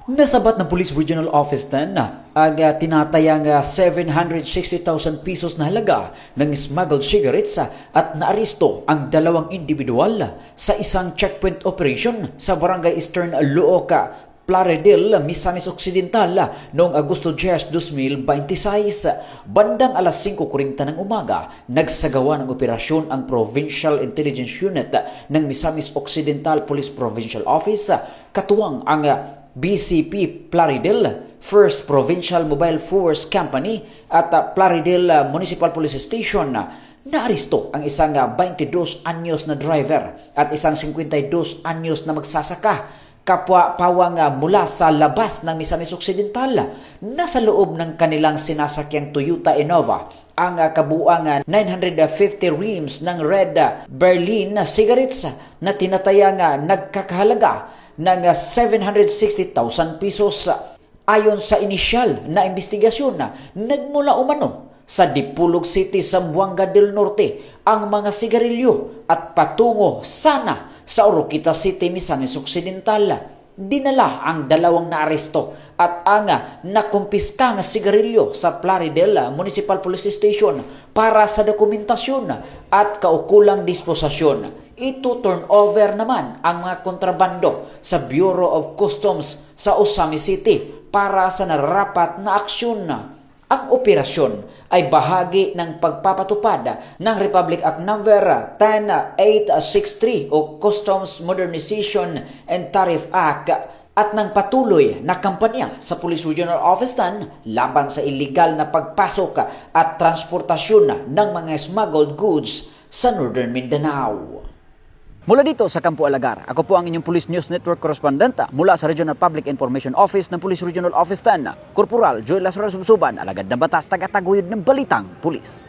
Nasabat ng Police Regional Office 10 ang tinatayang 760,000 pesos na halaga ng smuggled cigarettes at naaresto ang dalawang individual sa isang checkpoint operation sa Barangay Eastern Looca, Plaridel, Misamis Occidental noong Agosto 10, 2026. Bandang alas 5:40 ng umaga, nagsagawa ng operasyon ang Provincial Intelligence Unit ng Misamis Occidental Police Provincial Office, katuwang ang BCP Plaridel, First Provincial Mobile Force Company at Plaridel Municipal Police Station. Naaresto ang isang 22 anyos na driver at isang 52 anyos na magsasaka, kapwa pawang mula sa labas ng Misamis Occidental. Nasa loob ng kanilang sinasakyang Toyota Innova ang kabuuang 950 reams ng Red Berlin cigarettes na tinatayang nagkakahalaga ng 760,000 pesos. Ayon sa inisyal na investigasyon, nagmula umano sa Dipolog City, Zamboanga del Norte ang mga sigarilyo at patungo sana sa Oroquita City, Misamis Occidental. Dinala ang dalawang naaresto at ang nakumpiskang sigarilyo sa Plaridel Municipal Police Station para sa dokumentasyon at kaukulang disposasyon. Ito-turn over naman ang mga kontrabando sa Bureau of Customs sa Osami City para sa nararapat na aksyon. Ang operasyon ay bahagi ng pagpapatupad ng Republic Act No. 10863 o Customs Modernization and Tariff Act at ng patuloy na kampanya sa Police Regional Office 10 laban sa illegal na pagpasok at transportasyon ng mga smuggled goods sa Northern Mindanao. Mula dito sa Campo Alagar, ako po ang inyong Police News Network correspondent mula sa Regional Public Information Office ng Police Regional Office 10, Corporal Joel Lazaro Subsuban, alagad ng batas, tagataguyod ng balitang pulis.